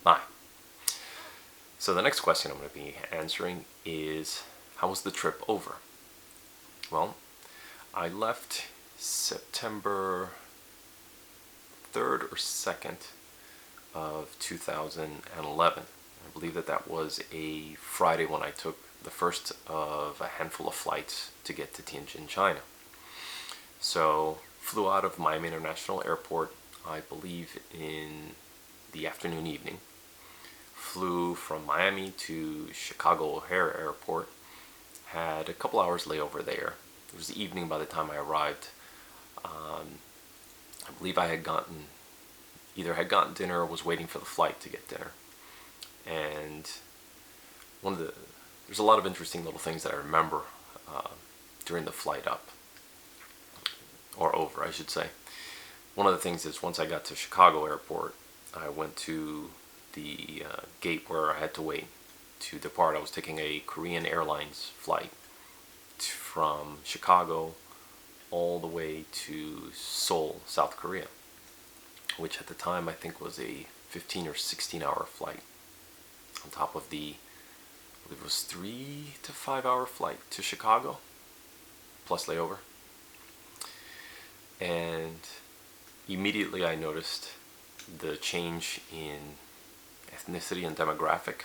Hi. So the next question I'm going to be answering is, how was the trip over? Well, I left September 3rd or 2nd of 2011. I believe that was a Friday when I took the first of a handful of flights to get to Tianjin, China. So flew out of Miami International Airport, I believe in the afternoon evening. Flew from Miami to Chicago O'Hare Airport. Had a couple hours layover there. It was the evening by the time I arrived. I believe I had either had gotten dinner or was waiting for the flight to get dinner. And there's a lot of interesting little things that I remember during the flight up, or over, I should say. One of the things is, once I got to Chicago Airport, I went to the gate where I had to wait to depart. I was taking a Korean Airlines flight from Chicago all the way to Seoul, South Korea, which at the time I think was a 15 or 16 hour flight, on top of the, I believe it was 3 to 5 hour flight to Chicago, plus layover. And immediately I noticed the change in ethnicity and demographic.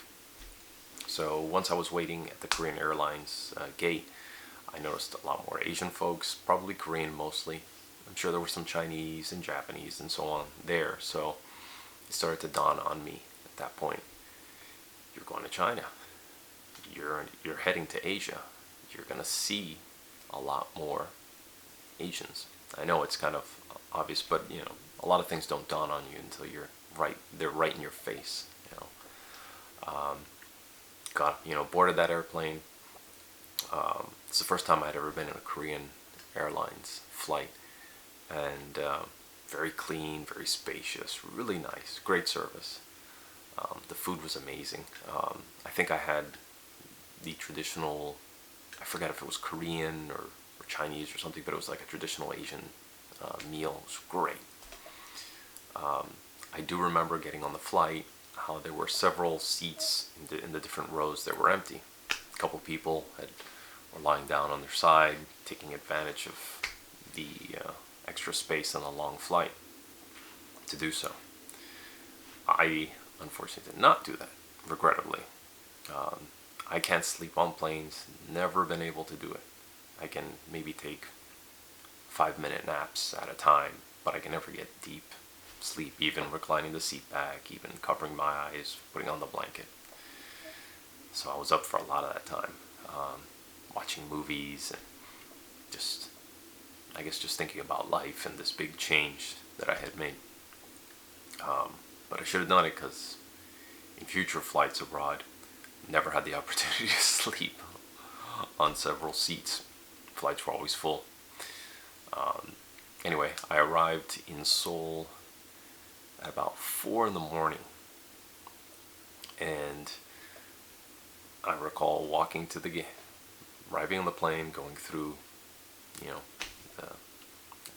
So once I was waiting at the Korean Airlines gate, I noticed a lot more Asian folks, probably Korean mostly. I'm sure there were some Chinese and Japanese and so on there. So it started to dawn on me at that point. You're going to China. You're heading to Asia. You're going to see a lot more Asians. I know it's kind of obvious, but a lot of things don't dawn on you until they're right in your face. Boarded that airplane. It's the first time I'd ever been in a Korean Airlines flight, and very clean, very spacious, really nice, great service. The food was amazing. I think I had the traditional, I forget if it was Korean or Chinese or something, but it was like a traditional Asian meal. It was great. I do remember getting on the flight, how there were several seats in the different rows that were empty. A couple people were lying down on their side, taking advantage of the extra space on a long flight to do so. I unfortunately did not do that, regrettably. I can't sleep on planes, never been able to do it. I can maybe take 5-minute naps at a time, but I can never get deep sleep, even reclining the seat back, even covering my eyes, putting on the blanket. So I was up for a lot of that time, watching movies and just thinking about life and this big change that I had made. But I should have done it, because in future flights abroad, never had the opportunity to sleep on several seats. Flights were always full. Anyway, I arrived in Seoul at about 4 in the morning, and I recall walking to the gate, arriving on the plane, going through, I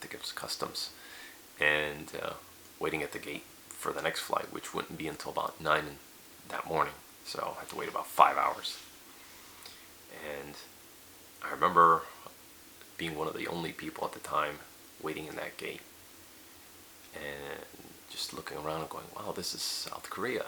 think it was customs, and waiting at the gate for the next flight, which wouldn't be until about 9 that morning. So I had to wait about 5 hours. And I remember being one of the only people at the time waiting in that gate, and just looking around and going, wow, this is South Korea.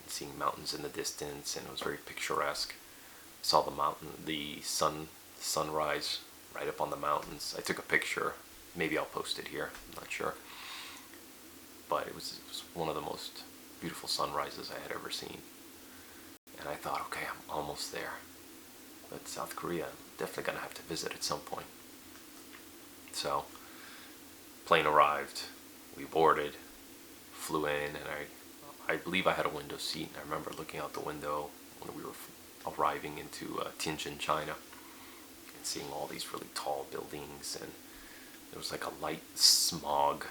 And seeing mountains in the distance, and it was very picturesque. I saw the sunrise right up on the mountains. I took a picture. Maybe I'll post it here, I'm not sure. But it was one of the most beautiful sunrises I had ever seen. And I thought, okay, I'm almost there. But South Korea, I'm definitely going to have to visit at some point. So, plane arrived, we boarded, flew in, and I believe I had a window seat. And I remember looking out the window when we were arriving into Tianjin, China, and seeing all these really tall buildings, and there was like a light smog.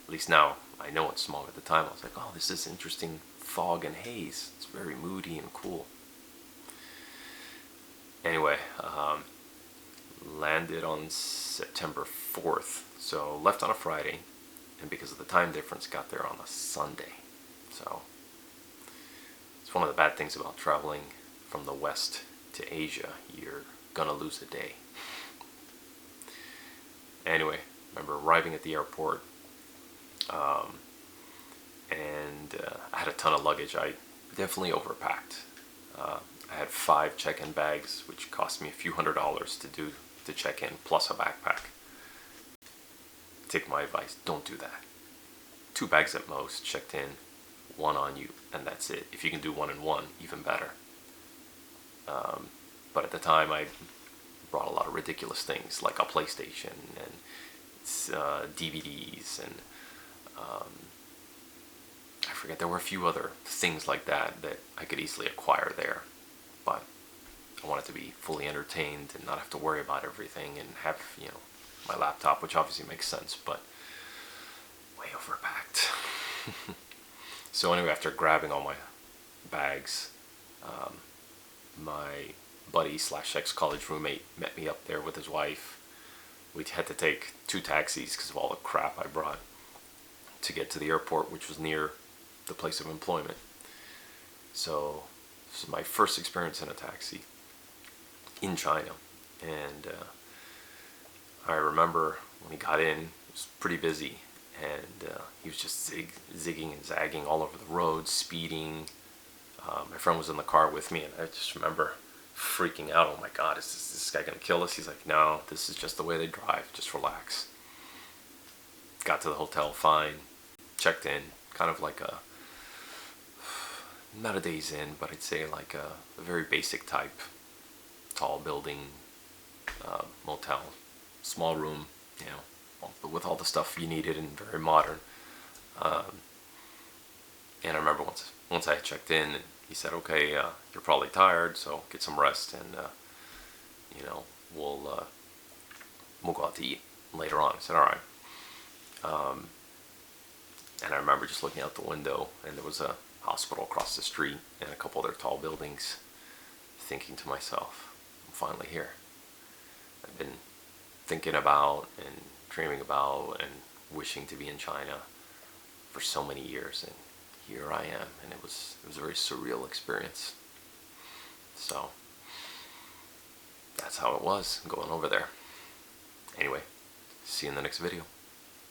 At least now I know it's smog. At the time I was like, oh, this is interesting fog and haze. It's very moody and cool. Anyway, landed on September 4th, so left on a Friday, and because of the time difference, got there on a Sunday. So one of the bad things about traveling from the West to Asia. You're gonna lose a day. Anyway, I remember arriving at the airport, and I had a ton of luggage. I definitely overpacked. I had 5 check-in bags, which cost me a few $100s to check in, plus a backpack. Take my advice, don't do that. 2 bags at most, checked in, 1 on you, and that's it. If you can do 1 and 1, even better. But at the time, I brought a lot of ridiculous things, like a PlayStation and DVDs, and I forget, there were a few other things like that I could easily acquire there. But I wanted to be fully entertained and not have to worry about everything, and have, my laptop, which obviously makes sense, but way overpacked. So anyway, after grabbing all my bags, my buddy / ex-college roommate met me up there with his wife. We had to take 2 taxis because of all the crap I brought to get to the airport, which was near the place of employment. So this is my first experience in a taxi in China. And I remember when he got in, it was pretty busy, and he was just zigging and zagging all over the road, speeding. My friend was in the car with me, and I just remember freaking out. Oh my God, is this guy gonna kill us? He's like, no, this is just the way they drive. Just relax. Got to the hotel fine, checked in, kind of like not a Days Inn, but I'd say like a very basic type, tall building, motel, small room, with all the stuff you needed, and very modern. And I remember once I checked in, he said, okay, you're probably tired, so get some rest, and we'll go out to eat later on. I said, all right. And I remember just looking out the window, and there was a hospital across the street and a couple other tall buildings, thinking to myself, I'm finally here. I've been thinking about and dreaming about and wishing to be in China for so many years, and here I am, and it was a very surreal experience. So that's how it was going over there. Anyway, see you in the next video.